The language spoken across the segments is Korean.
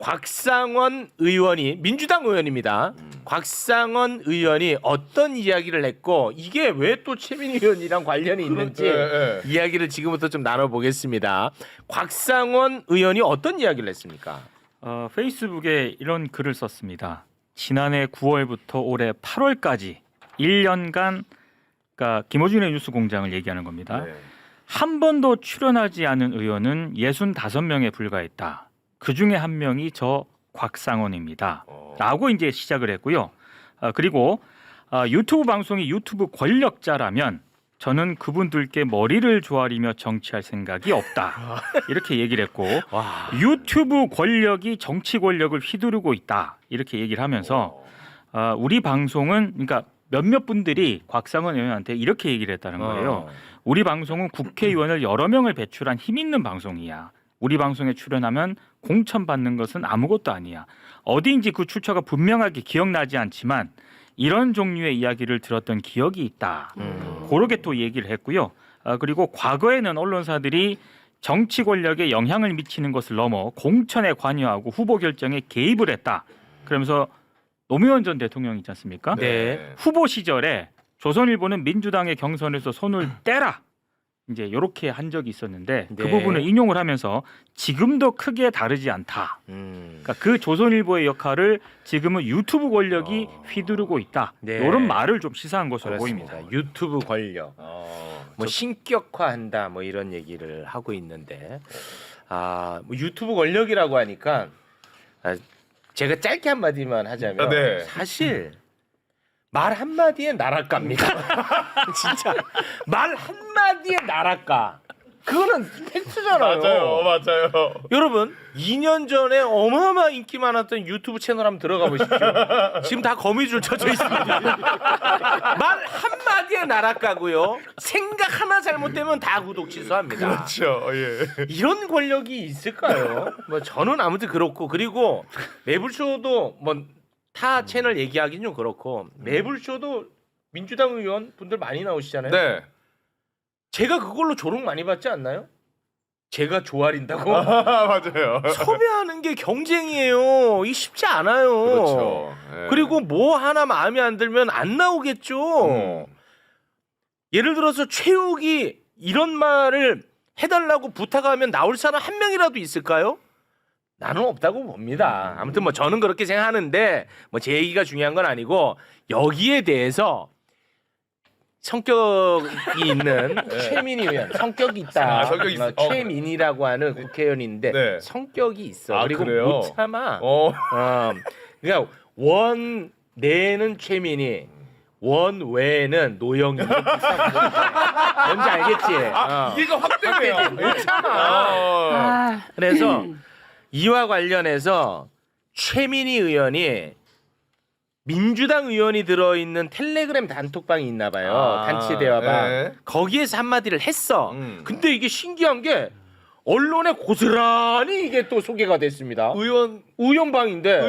곽상원 의원이 민주당 의원입니다. 곽상원 의원이 어떤 이야기를 했고 이게 왜 또 최민희 의원이랑 관련이 있는지 이야기를 지금부터 좀 나눠보겠습니다. 곽상원 의원이 어떤 이야기를 했습니까? 페이스북에 이런 글을 썼습니다. 지난해 9월부터 올해 8월까지 1년간 그러니까 김어준의 뉴스공장을 얘기하는 겁니다. 한 번도 출연하지 않은 의원은 65명에 불과했다. 그중에 한 명이 저 곽상원입니다. 라고 이제 시작을 했고요. 그리고 유튜브 방송이 유튜브 권력자라면 저는 그분들께 머리를 조아리며 정치할 생각이 없다. 이렇게 얘기를 했고 유튜브 권력이 정치 권력을 휘두르고 있다. 이렇게 얘기를 하면서 우리 방송은 그러니까 몇몇 분들이 곽상원 의원한테 이렇게 얘기를 했다는 거예요. 우리 방송은 국회의원을 여러 명을 배출한 힘 있는 방송이야. 우리 방송에 출연하면 공천받는 것은 아무것도 아니야. 어디인지 그 출처가 분명하게 기억나지 않지만 이런 종류의 이야기를 들었던 기억이 있다. 그렇게 또 얘기를 했고요. 그리고 과거에는 언론사들이 정치 권력에 영향을 미치는 것을 넘어 공천에 관여하고 후보 결정에 개입을 했다. 그러면서 노무현 전 대통령 있지 않습니까? 네. 후보 시절에 조선일보는 민주당의 경선에서 손을 떼라. 이제 이렇게 한 적이 있었는데 그 부분을 인용을 하면서 지금도 크게 다르지 않다. 그러니까 그 조선일보의 역할을 지금은 유튜브 권력이 휘두르고 있다. 이런 말을 좀 시사한 것으로 보입니다. 유튜브 권력, 뭐 신격화한다, 뭐 이런 얘기를 하고 있는데, 뭐 유튜브 권력이라고 하니까 제가 짧게 한 마디만 하자면 사실. 말 한마디에 나락갑니다. 진짜 말 한마디에 나락가. 그거는 팩트잖아요. 맞아요. 여러분 2년 전에 어마어마한 인기 많았던 유튜브 채널 한번 들어가 보십시오. 지금 다 거미줄 쳐져 있습니다. 말 한마디에 나락가고요. 생각 하나 잘못되면 다 구독 취소합니다. 그렇죠. 예. 이런 권력이 있을까요? 뭐 저는 아무튼 그렇고 그리고 매불쇼도 뭐 타 채널 얘기하기는 좀 그렇고 매불쇼도 민주당 의원 분들 많이 나오시잖아요. 네. 제가 그걸로 조롱 많이 받지 않나요? 제가 조아린다고? 맞아요. 섭외하는 게 경쟁이에요. 이 쉽지 않아요. 그렇죠. 예. 그리고 뭐 하나 마음에 안 들면 안 나오겠죠. 예를 들어서 최욱이 이런 말을 해달라고 부탁하면 나올 사람 한 명이라도 있을까요? 나는 없다고 봅니다. 아무튼 뭐 저는 그렇게 생각하는데 뭐 제 얘기가 중요한 건 아니고 여기에 대해서 성격이 있는 최민희 의원 성격이 있다. 성격이 있어. 최민희라고 하는 국회의원인데 성격이 있어. 그리고 그래요? 못 참아. 그러니까 원 내는 최민희, 원 외에는 노영이. 뭔지 알겠지? 이해가 확 되네요. 못 참아. 그래서 이와 관련해서 최민희 의원이 민주당 의원이 들어있는 텔레그램 단톡방이 있나 봐요. 단체 대화방. 거기에서 한마디를 했어. 근데 이게 신기한 게 언론에 고스란히 이게 또 소개가 됐습니다. 의원방인데.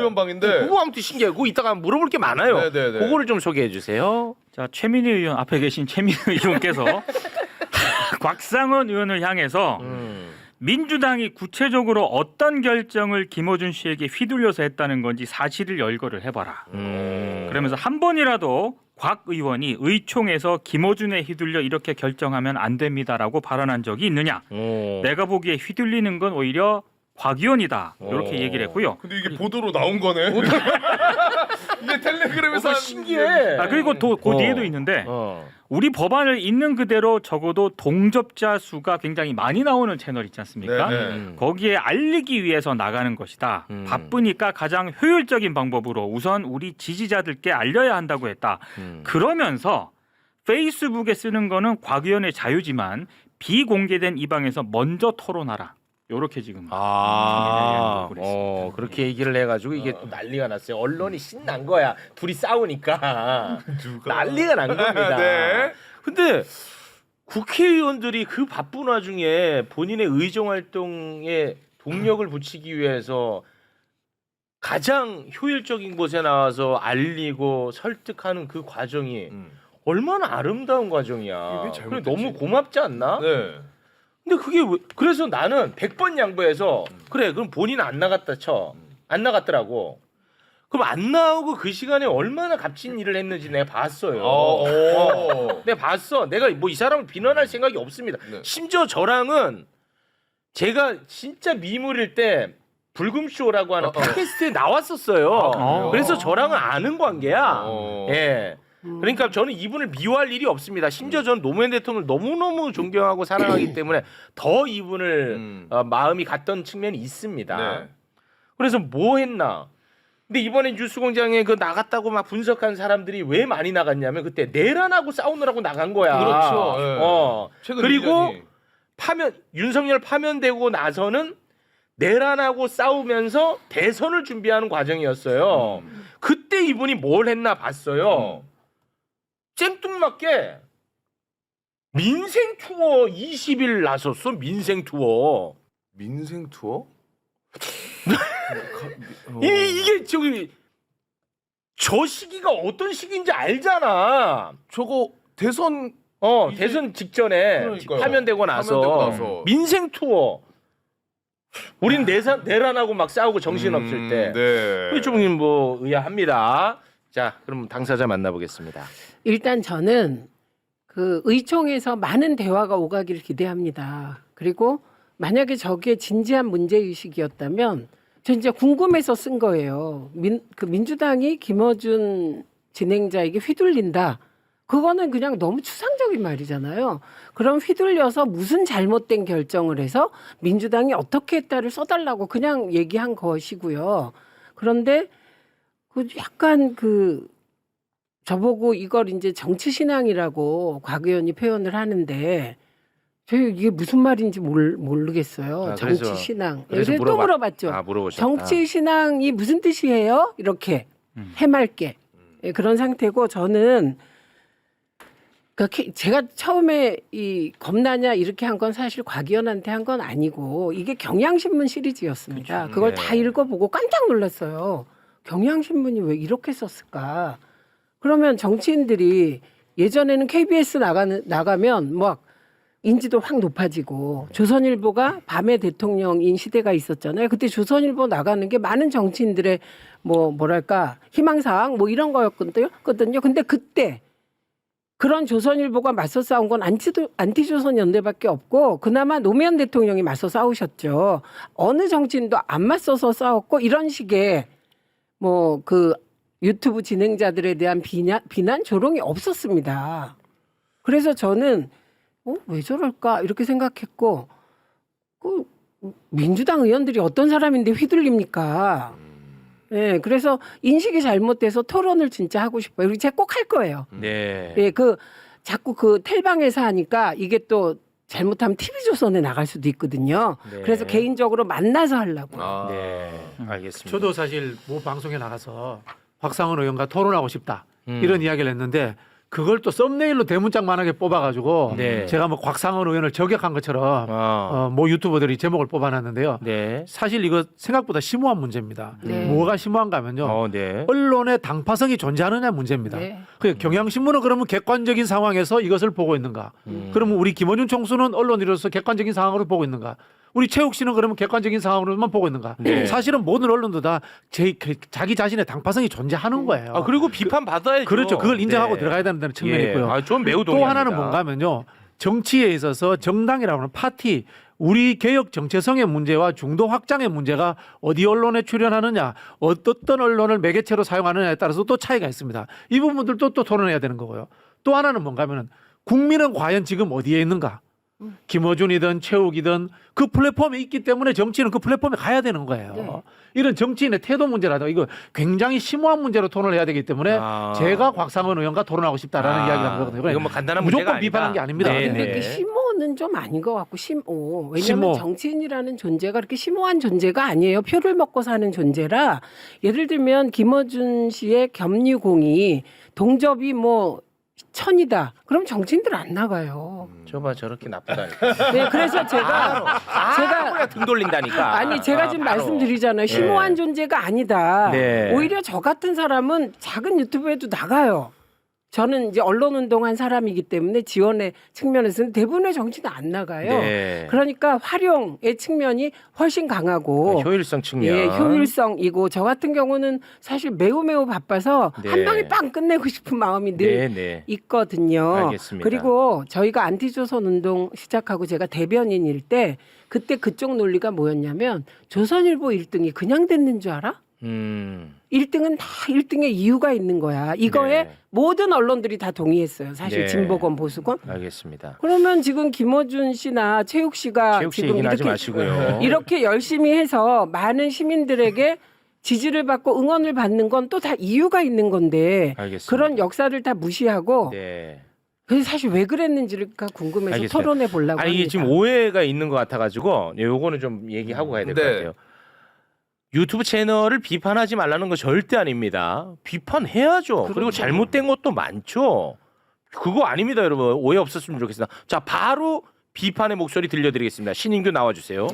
그거 아무튼 신기해요. 그거 이따가 물어볼 게 많아요. 그거를 좀 소개해 주세요. 자, 최민희 의원 앞에 계신 최민희 의원께서 곽상원 의원을 향해서 민주당이 구체적으로 어떤 결정을 김어준 씨에게 휘둘려서 했다는 건지 사실을 열거를 해봐라. 그러면서 한 번이라도 곽 의원이 의총에서 김어준에 휘둘려 이렇게 결정하면 안 됩니다라고 발언한 적이 있느냐. 내가 보기에 휘둘리는 건 오히려 곽 의원이다. 이렇게 얘기를 했고요. 근데 이게 보도로 나온 거네. 이게 텔레그램에서 신기해. 그리고 그 뒤에도 있는데 우리 법안을 있는 그대로 적어도 동접자 수가 굉장히 많이 나오는 채널 있지 않습니까? 거기에 알리기 위해서 나가는 것이다. 바쁘니까 가장 효율적인 방법으로 우선 우리 지지자들께 알려야 한다고 했다. 그러면서 페이스북에 쓰는 거는 곽 의원의 자유지만 비공개된 이 방에서 먼저 토론하라. 요렇게 지금 그렇게 얘기를 해가지고 이게 또 난리가 났어요. 언론이 신난 거야. 둘이 싸우니까 난리가 난 겁니다. 근데 국회의원들이 그 바쁜 와중에 본인의 의정 활동에 동력을 붙이기 위해서 가장 효율적인 곳에 나와서 알리고 설득하는 그 과정이 얼마나 아름다운 과정이야. 그래, 너무 고맙지 않나? 근데 그게 그래서 나는 100번 양보해서 그래 그럼 본인 안 나갔다 쳐. 안 나갔더라고. 그럼 안 나오고 그 시간에 얼마나 값진 일을 했는지 내가 봤어요. 내가 봤어. 내가 뭐 이 사람을 비난할 생각이 없습니다. 네. 심지어 저랑은 제가 진짜 미물일 때 불금쇼라고 하는 팟캐스트에 나왔었어요. 그래서 저랑은 아는 관계야. 예. 그러니까 저는 이분을 미워할 일이 없습니다. 심지어 저는 노무현 대통령을 너무너무 존경하고 사랑하기 때문에 더 이분을 마음이 갔던 측면이 있습니다. 네. 그래서 뭐 했나? 근데 이번에 뉴스공장에 그 나갔다고 막 분석한 사람들이 왜 많이 나갔냐면 그때 내란하고 싸우느라고 나간 거야. 그렇죠. 예. 최근 그리고 1년이. 윤석열 파면되고 나서는 내란하고 싸우면서 대선을 준비하는 과정이었어요. 그때 이분이 뭘 했나 봤어요. 생뚱맞게 민생 투어 20일 나섰어. 민생 투어. 민생 투어? 이게 저기 저 시기가 어떤 시기인지 알잖아. 저거 대선 이제- 대선 직전에 그러니까요. 파면되고 나서, 파면되고 나서. 민생 투어. 우린 내란하고 막 싸우고 정신 없을 때. 네. 좀 뭐 의아합니다. 자, 그럼 당사자 만나보겠습니다. 일단 저는 그 의총에서 많은 대화가 오가기를 기대합니다. 그리고 만약에 저게 진지한 문제의식이었다면 저 진짜 궁금해서 쓴 거예요. 민주당이 김어준 진행자에게 휘둘린다. 그거는 그냥 너무 추상적인 말이잖아요. 그럼 휘둘려서 무슨 잘못된 결정을 해서 민주당이 어떻게 했다를 써달라고 그냥 얘기한 것이고요. 그런데 그 약간 그 저보고 이걸 이제 정치 신앙이라고 곽 의원이 표현을 하는데 저희 이게 무슨 말인지 모르겠어요. 그래서- 정치 신앙. 그래서 또 물어봤죠. 물어보셨다. 정치 신앙이 무슨 뜻이에요? 이렇게 해맑게 그런 상태고 저는 제가 처음에 이 겁나냐 이렇게 한 건 사실 곽 의원한테 한 건 아니고 이게 경향신문 시리즈였습니다. 그쵸. 그걸 네. 다 읽어보고 깜짝 놀랐어요. 경향신문이 왜 이렇게 썼을까? 그러면 정치인들이 예전에는 KBS 나가면 막 인지도 확 높아지고 조선일보가 밤에 대통령인 시대가 있었잖아요. 그때 조선일보 나가는 게 많은 정치인들의 뭐랄까 희망사항 뭐 이런 거였거든요. 근데 그때 그런 조선일보가 맞서 싸운 건 안티조선 연대밖에 없고 그나마 노무현 대통령이 맞서 싸우셨죠. 어느 정치인도 안 맞서서 싸웠고 이런 식의 뭐 그 유튜브 진행자들에 대한 비난 조롱이 없었습니다. 그래서 저는 왜 저럴까 이렇게 생각했고 그 민주당 의원들이 어떤 사람인데 휘둘립니까? 네, 그래서 인식이 잘못돼서 토론을 진짜 하고 싶어요. 그리고 제가 꼭 할 거예요. 네. 예, 그 자꾸 그 텔방에서 하니까 이게 또 잘못하면 TV조선에 나갈 수도 있거든요. 네. 그래서 개인적으로 만나서 하려고. 네. 알겠습니다. 저도 사실 모 방송에 나가서 박상원 의원과 토론하고 싶다 이런 이야기를 했는데 그걸 또 썸네일로 대문짝만하게 뽑아가지고 네. 제가 뭐 곽상원 의원을 저격한 것처럼 모 유튜버들이 제목을 뽑아놨는데요. 네. 사실 이거 생각보다 심오한 문제입니다. 네. 뭐가 심오한가 하면요. 네. 언론의 당파성이 존재하느냐 문제입니다. 네. 그 경향신문은 그러면 객관적인 상황에서 이것을 보고 있는가? 그러면 우리 김원준 총수는 언론인으로서 객관적인 상황으로 보고 있는가? 우리 최욱 씨는 그러면 객관적인 상황으로만 보고 있는가? 네. 사실은 모든 언론도 다 자기 자신의 당파성이 존재하는 거예요. 그리고 비판 받아야죠. 그렇죠. 그걸 인정하고 네. 들어가야 되는 측면이 예. 있고요. 전 매우 또 동의합니다. 하나는 뭔가 하면요. 정치에 있어서 정당이라고 하는 파티, 우리 개혁 정체성의 문제와 중도 확장의 문제가 어디 언론에 출연하느냐, 어떤 언론을 매개체로 사용하느냐에 따라서 또 차이가 있습니다. 이 부분들도 또 토론해야 되는 거고요. 또 하나는 뭔가 하면은 국민은 과연 지금 어디에 있는가? 김어준이든 최욱이든 그 플랫폼에 있기 때문에 정치인은 그 플랫폼에 가야 되는 거예요. 네. 이런 정치인의 태도 문제라든가 이거 굉장히 심오한 문제로 토론을 해야 되기 때문에 제가 곽상원 의원과 토론하고 싶다라는 이야기를 한 거거든요. 이건 뭐 간단한 무조건 문제가 비판한 아니다. 게 아닙니다. 네, 근데 네. 그 심오는 좀 아닌 것 같고 왜냐하면 심오. 정치인이라는 존재가 그렇게 심오한 존재가 아니에요. 표를 먹고 사는 존재라 예를 들면 김어준 씨의 겸유공이 동접이 뭐 1000이다. 그럼 정치인들 안 나가요. 저봐 저렇게 나쁘다니까. 네, 그래서 제가 제가 등 돌린다니까. 아니 제가 지금 바로. 말씀드리잖아요. 심오한 존재가 아니다. 네. 오히려 저 같은 사람은 작은 유튜브에도 나가요. 저는 이제 언론 운동한 사람이기 때문에 지원의 측면에서는 대부분의 정치는 안 나가요. 네. 그러니까 활용의 측면이 훨씬 강하고 효율성 측면. 예, 효율성이고 저 같은 경우는 사실 매우 바빠서 네. 한 방에 빵 끝내고 싶은 마음이 늘 네. 있거든요. 알겠습니다. 그리고 저희가 안티조선 운동 시작하고 제가 대변인일 때 그때 그쪽 논리가 뭐였냐면 조선일보 1등이 그냥 됐는 줄 알아? 1등은 다 1등의 이유가 있는 거야. 이거에 네. 모든 언론들이 다 동의했어요. 사실 네. 진보건 보수건. 알겠습니다. 그러면 지금 김어준 씨나 최욱 씨가 최욱 씨 지금 얘기는 하지 이렇게 마시고요. 이렇게 열심히 해서 많은 시민들에게 지지를 받고 응원을 받는 건 또 다 이유가 있는 건데 알겠습니다. 그런 역사를 다 무시하고 네. 그래서 사실 왜 그랬는지가 궁금해서 알겠습니다. 토론해 보려고 아니 이게 합니다. 지금 오해가 있는 것 같아가지고 요거는 좀 얘기하고 가야 될 것 네. 같아요. 유튜브 채널을 비판하지 말라는 거 절대 아닙니다. 비판해야죠. 그리고 잘못된 것도 많죠. 그거 아닙니다, 여러분. 오해 없었으면 좋겠습니다. 자, 바로 비판의 목소리 들려드리겠습니다. 신인규 나와주세요.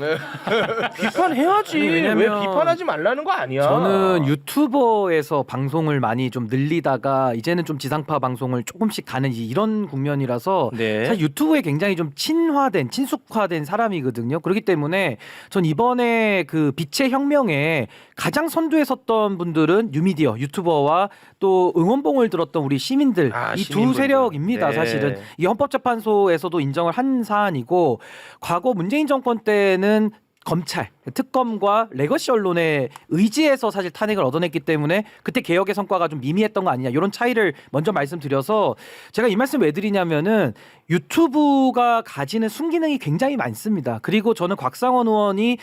비판해야지. 아니, 왜냐면 왜 비판하지 말라는 거 아니야? 저는 유튜버에서 방송을 많이 좀 늘리다가 이제는 좀 지상파 방송을 조금씩 가는 이런 국면이라서 네. 사실 유튜브에 굉장히 좀 친숙화된 사람이거든요. 그렇기 때문에 전 이번에 그 빛의 혁명에 가장 선두에 섰던 분들은 뉴미디어 유튜버와 또 응원봉을 들었던 우리 시민들 이 두 시민분들. 세력입니다. 네. 사실은 이 헌법재판소에서도 인정을 한 사안이고 과거 문재인 정권 때는 검찰, 특검과 레거시 언론의 의지에서 사실 탄핵을 얻어냈기 때문에 그때 개혁의 성과가 좀 미미했던 거 아니냐 이런 차이를 먼저 말씀드려서 제가 이 말씀 왜 드리냐면은 유튜브가 가지는 순기능이 굉장히 많습니다. 그리고 저는 곽상원 의원이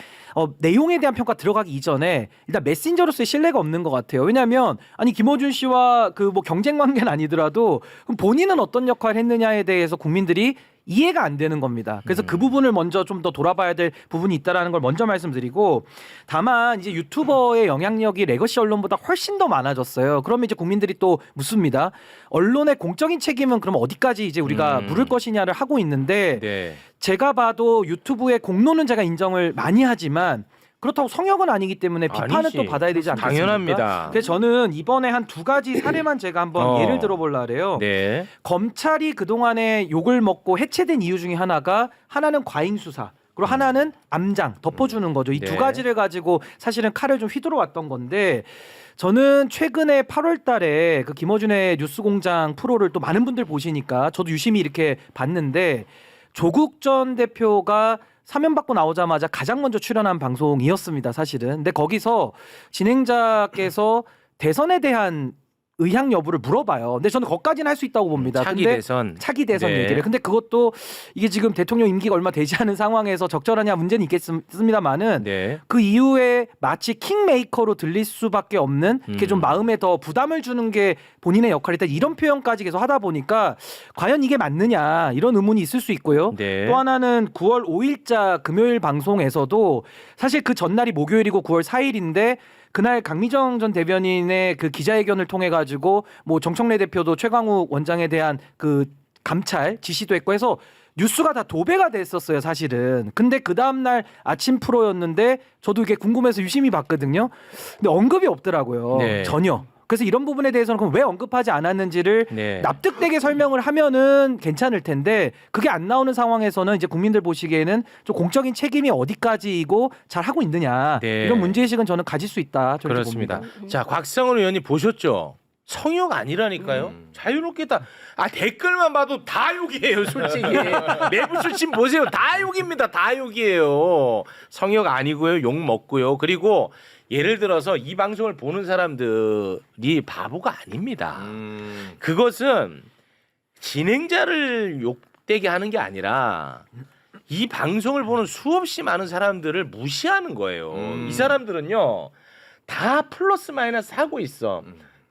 내용에 대한 평가 들어가기 이전에 일단 메신저로서의 신뢰가 없는 것 같아요. 왜냐하면 아니 김어준 씨와 그 뭐 경쟁 관계는 아니더라도 그럼 본인은 어떤 역할을 했느냐에 대해서 국민들이 이해가 안 되는 겁니다. 그래서 그 부분을 먼저 좀 더 돌아봐야 될 부분이 있다라는 걸 먼저 말씀드리고 다만 이제 유튜버의 영향력이 레거시 언론보다 훨씬 더 많아졌어요. 그러면 이제 국민들이 또 묻습니다. 언론의 공적인 책임은 그럼 어디까지 이제 우리가 물을 것이냐를 하고 있는데 네. 제가 봐도 유튜브의 공로는 제가 인정을 많이 하지만 그렇다고 성역은 아니기 때문에 비판은 아니지. 또 받아야 되지 않겠습니까? 당연합니다. 그래서 저는 이번에 한 두 가지 사례만 제가 한번 예를 들어보려 해요. 네. 검찰이 그동안에 욕을 먹고 해체된 이유 중에 하나는 과잉 수사 그리고 하나는 암장 덮어주는 거죠. 이 두 네. 가지를 가지고 사실은 칼을 좀 휘두르 왔던 건데 저는 최근에 8월 달에 그 김어준의 뉴스공장 프로를 또 많은 분들 보시니까 저도 유심히 이렇게 봤는데 조국 전 대표가 사면받고 나오자마자 가장 먼저 출연한 방송이었습니다. 사실은. 근데 거기서 진행자께서 대선에 대한 의향 여부를 물어봐요. 근데 저는 거기까지는 할 수 있다고 봅니다. 차기 근데 대선. 차기 대선 네. 얘기를. 근데 그것도 이게 지금 대통령 임기가 얼마 되지 않은 상황에서 적절하냐 문제는 있겠습니다만은 네. 그 이후에 마치 킹메이커로 들릴 수밖에 없는 이렇게 좀 마음에 더 부담을 주는 게 본인의 역할이다. 이런 표현까지 계속 하다 보니까 과연 이게 맞느냐 이런 의문이 있을 수 있고요. 네. 또 하나는 9월 5일자 금요일 방송에서도 사실 그 전날이 목요일이고 9월 4일인데 그날 강미정 전 대변인의 그 기자회견을 통해 가지고 뭐 정청래 대표도 최광욱 원장에 대한 그 감찰 지시도 했고 해서 뉴스가 다 도배가 됐었어요, 사실은. 근데 그 다음 날 아침 프로였는데 저도 이게 궁금해서 유심히 봤거든요. 근데 언급이 없더라고요. 네. 전혀. 그래서 이런 부분에 대해서는 그럼 왜 언급하지 않았는지를 네. 납득되게 설명을 하면은 괜찮을 텐데 그게 안 나오는 상황에서는 이제 국민들 보시기에는 좀 공적인 책임이 어디까지이고 잘 하고 있느냐 네. 이런 문제의식은 저는 가질 수 있다. 저렇게 그렇습니다. 봅니다. 자, 곽상원 의원님 보셨죠? 성역 아니라니까요. 자유롭게 다. 아, 댓글만 봐도 다 욕이에요, 솔직히. 내부 출신 보세요. 다 욕입니다. 다 욕이에요. 성역 아니고요. 욕 먹고요. 그리고 예를 들어서 이 방송을 보는 사람들이 바보가 아닙니다. 그것은 진행자를 욕되게 하는 게 아니라 이 방송을 보는 수없이 많은 사람들을 무시하는 거예요. 이 사람들은요 다 플러스 마이너스 하고 있어.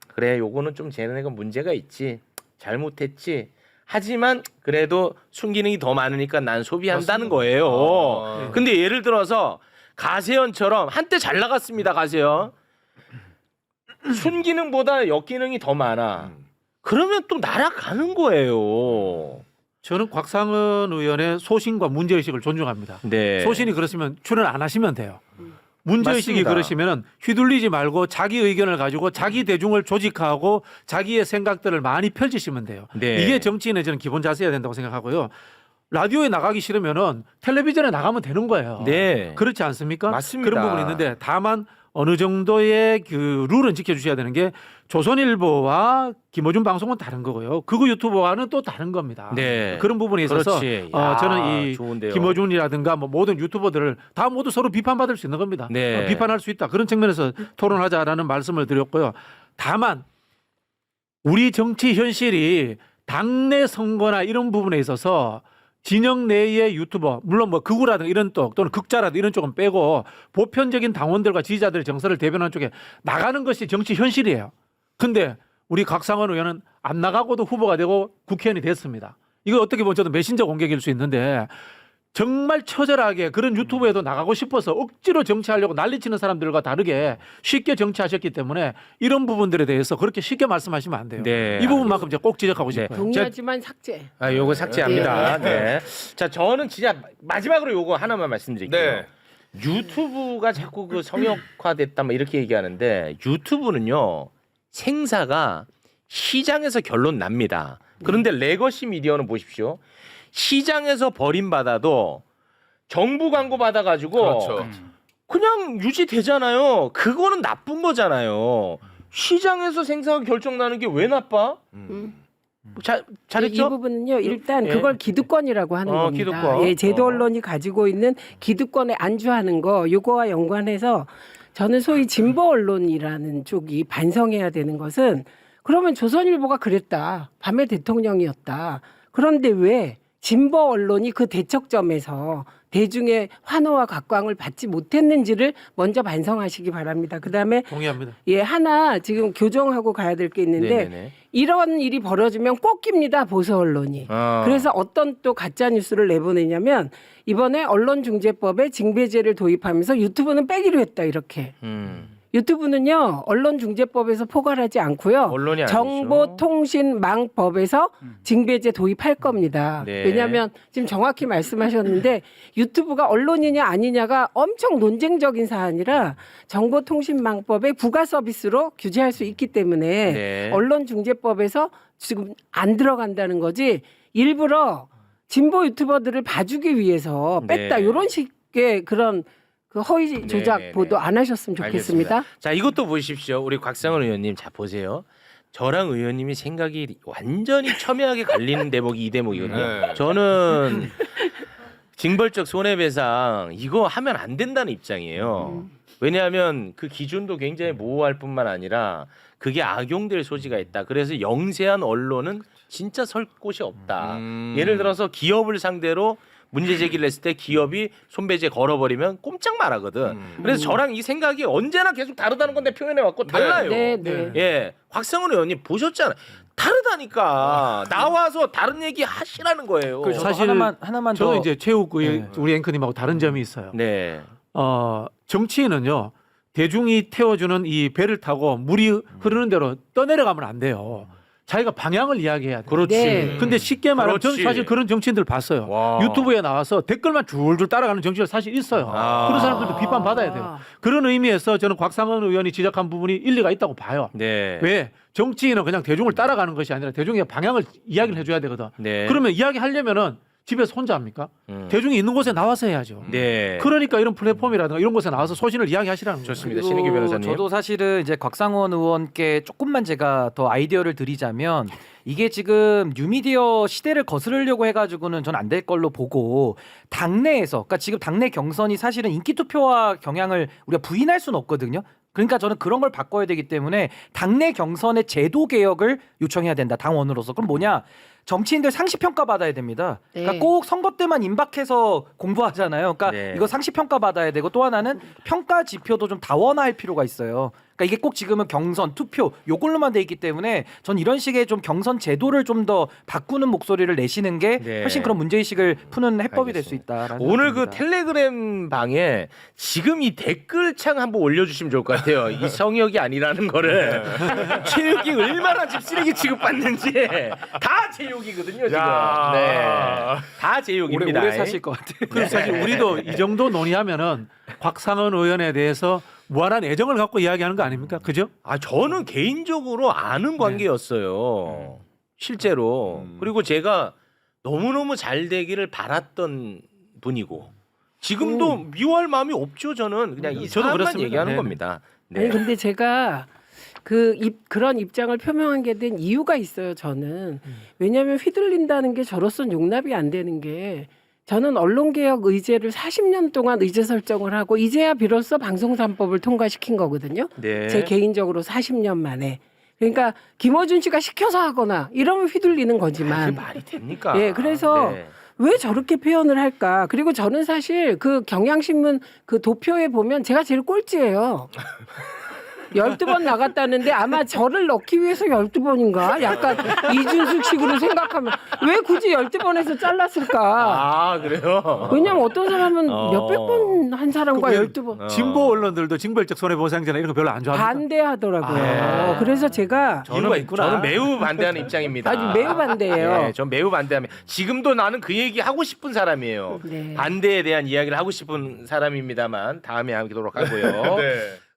그래, 요거는 좀 쟤네가 문제가 있지, 잘못했지. 하지만 그래도 순기능이 더 많으니까 난 소비한다는 거예요. 근데 예를 들어서 가세연처럼 한때 잘 나갔습니다. 가세연. 순기능보다 역기능이 더 많아. 그러면 또 날아가는 거예요. 저는 곽상은 의원의 소신과 문제의식을 존중합니다. 네. 소신이 그렇으면 출연 안 하시면 돼요. 문제의식이 맞습니다. 그러시면은 휘둘리지 말고 자기 의견을 가지고 자기 대중을 조직하고 자기의 생각들을 많이 펼치시면 돼요. 네. 이게 정치인의 저는 기본 자세여야 된다고 생각하고요. 라디오에 나가기 싫으면은 텔레비전에 나가면 되는 거예요. 네. 그렇지 않습니까? 맞습니다. 그런 부분이 있는데 다만 어느 정도의 그 룰은 지켜주셔야 되는 게 조선일보와 김어준 방송은 다른 거고요. 그거 유튜버와는 또 다른 겁니다. 네. 그런 부분에 있어서 그렇지. 야, 저는 이 좋은데요. 김어준이라든가 뭐 모든 유튜버들을 다 모두 서로 비판받을 수 있는 겁니다. 네. 비판할 수 있다. 그런 측면에서 토론하자라는 말씀을 드렸고요. 다만 우리 정치 현실이 당내 선거나 이런 부분에 있어서 진영 내의 유튜버 물론 뭐 극우라든가 이런 쪽 또는 극자라든가 이런 쪽은 빼고 보편적인 당원들과 지지자들의 정서를 대변하는 쪽에 나가는 것이 정치 현실이에요. 근데 우리 곽상원 의원은 안 나가고도 후보가 되고 국회의원이 됐습니다. 이거 어떻게 보면 저도 메신저 공격일 수 있는데 정말 처절하게 그런 유튜브에도 나가고 싶어서 억지로 정치하려고 난리치는 사람들과 다르게 쉽게 정치하셨기 때문에 이런 부분들에 대해서 그렇게 쉽게 말씀하시면 안 돼요. 네, 이 부분만큼 제가 꼭 지적하고 네. 싶어요. 동의하지만 삭제. 아, 요거 삭제합니다. 네. 자, 저는 진짜 마지막으로 요거 하나만 말씀드릴게요. 네. 유튜브가 자꾸 그 성역화됐다 뭐 이렇게 얘기하는데 유튜브는요 생사가 시장에서 결론 납니다. 그런데 레거시 미디어는 보십시오. 시장에서 버림받아도 정부 광고 받아가지고 그렇죠. 그냥 유지되잖아요. 그거는 나쁜 거잖아요. 시장에서 생사가 결정나는 게 왜 나빠? 이 잘했죠? 부분은요. 일단 예. 그걸 기득권이라고 하는 겁니다. 기득권. 예, 제도 언론이 가지고 있는 기득권에 안주하는 거 요거와 연관해서 저는 소위 진보 언론이라는 쪽이 반성해야 되는 것은 그러면 조선일보가 그랬다. 밤의 대통령이었다. 그런데 왜 진보 언론이 그 대척점에서 대중의 환호와 각광을 받지 못했는지를 먼저 반성하시기 바랍니다. 그다음에 동의합니다. 예, 하나 지금 교정하고 가야 될 게 있는데 네네네. 이런 일이 벌어지면 꼭 깁니다. 보수 언론이. 그래서 어떤 또 가짜 뉴스를 내보내냐면 이번에 언론중재법에 징배제를 도입하면서 유튜브는 빼기로 했다 이렇게. 유튜브는요 언론중재법에서 포괄하지 않고요. 언론이 아니죠. 정보통신망법에서 징배제 도입할 겁니다. 네. 왜냐하면 지금 정확히 말씀하셨는데 유튜브가 언론이냐 아니냐가 엄청 논쟁적인 사안이라 정보통신망법의 부가 서비스로 규제할 수 있기 때문에 네. 언론중재법에서 지금 안 들어간다는 거지 일부러 진보 유튜버들을 봐주기 위해서 뺐다 네. 이런 식의 그런 그 허위 조작 네네네. 보도 안 하셨으면 좋겠습니다. 알겠습니다. 자, 이것도 보십시오. 우리 곽상원 의원님 자 보세요. 저랑 의원님이 생각이 완전히 첨예하게 갈리는 대목이 이 대목이거든요. 네. 저는 징벌적 손해배상 이거 하면 안 된다는 입장이에요. 왜냐하면 그 기준도 굉장히 모호할 뿐만 아니라 그게 악용될 소지가 있다. 그래서 영세한 언론은 진짜 설 곳이 없다. 예를 들어서 기업을 상대로 문제 제기를 했을 때 기업이 손배제 걸어버리면 꼼짝 말하거든. 그래서 저랑 이 생각이 언제나 계속 다르다는 건데 표현해 왔고 달라요. 네, 네. 예, 곽상원 의원님 보셨잖아요. 다르다니까. 나와서 다른 얘기 하시라는 거예요. 그 저도 사실 하나만 더 저는 이제 최욱 우리 앵커님하고 다른 점이 있어요. 네. 정치인은요 대중이 태워주는 이 배를 타고 물이 흐르는 대로 떠내려가면 안 돼요. 자기가 방향을 이야기해야 돼요. 그렇지. 네. 근데 쉽게 말하면 저는 그렇지. 사실 그런 정치인들 봤어요. 와. 유튜브에 나와서 댓글만 줄줄 따라가는 정치인들 사실 있어요. 아. 그런 사람들도 비판받아야 돼요. 그런 의미에서 저는 곽상원 의원이 지적한 부분이 일리가 있다고 봐요. 네. 왜? 정치인은 그냥 대중을 따라가는 것이 아니라 대중의 방향을 이야기를 해줘야 되거든. 네. 그러면 이야기하려면은 집에서 혼자 합니까? 대중이 있는 곳에 나와서 해야죠. 네. 그러니까 이런 플랫폼이라든가 이런 곳에 나와서 소신을 이야기하시라는 거죠. 좋습니다. 그리고 신인규 변호사님. 저도 사실은 이제 곽상원 의원께 조금만 제가 더 아이디어를 드리자면 이게 지금 뉴미디어 시대를 거스르려고 해가지고는 전 안 될 걸로 보고 당내에서 그러니까 지금 당내 경선이 사실은 인기 투표와 경향을 우리가 부인할 수는 없거든요. 그러니까 저는 그런 걸 바꿔야 되기 때문에 당내 경선의 제도 개혁을 요청해야 된다. 당원으로서. 그럼 뭐냐? 정치인들 상시 평가 받아야 됩니다. 그러니까 네. 꼭 선거 때만 임박해서 공부하잖아요. 그러니까 네. 이거 상시 평가 받아야 되고 또 하나는 평가 지표도 좀 다원화할 필요가 있어요. 그러니까 이게 꼭 지금은 경선, 투표 요걸로만 돼 있기 때문에 전 이런 식의 좀 경선 제도를 좀 더 바꾸는 목소리를 내시는 게 네. 훨씬 그런 문제의식을 푸는 해법이 될 수 알겠습니다. 있다. 오늘 그 텔레그램 방에 지금 이 댓글창 한번 올려주시면 좋을 것 같아요. 이 성역이 아니라는 거를 체육이 얼마나 지금 쓰레기 취급받는지 다 체육 욕이거든요 지금. 야. 네. 다 제 욕입니다. 오래 사실 것 같아요. 그래서 사실 우리도 이 정도 논의하면은 곽상은 의원에 대해서 무한한 애정을 갖고 이야기하는 거 아닙니까? 그죠? 아 저는 개인적으로 아는 관계였어요. 실제로. 그리고 제가 너무너무 잘 되기를 바랐던 분이고 지금도 미워할 마음이 없죠. 저는 그냥 이 저도 사람만 그렇습니다. 얘기하는 네. 겁니다. 아니 근데 제가 그런 입장을 표명하게 된 이유가 있어요. 저는 왜냐하면 휘둘린다는 게 저로서는 용납이 안 되는 게 저는 언론개혁 의제를 40년 동안 의제 설정을 하고 이제야 비로소 방송3법을 통과시킨 거거든요. 네. 제 개인적으로 40년 만에. 그러니까 김어준 씨가 시켜서 하거나 이러면 휘둘리는 그게 거지만 말이 됩니까? 예, 그래서 네. 왜 저렇게 표현을 할까? 그리고 저는 사실 그 경향신문 그 도표에 보면 제가 제일 꼴찌예요. 12번 나갔다는데 아마 저를 넣기 위해서 12번인가? 약간 이준숙식으로 생각하면 왜 굳이 12번에서 잘랐을까? 아 그래요? 왜냐면 어떤 사람은 몇백 번 한 사람과 그게 12번 진보 언론들도 징벌적 손해보상제나 이런 거 별로 안 좋아합니다. 반대하더라고요. 그래서 제가 이유가 있구나. 저는 매우 반대하는 입장입니다. 아주 매우 반대예요. 네, 전 매우 반대합니다. 지금도 나는 그 얘기 하고 싶은 사람이에요. 네. 반대에 대한 이야기를 하고 싶은 사람입니다만 다음에 하도록 하고요. 네.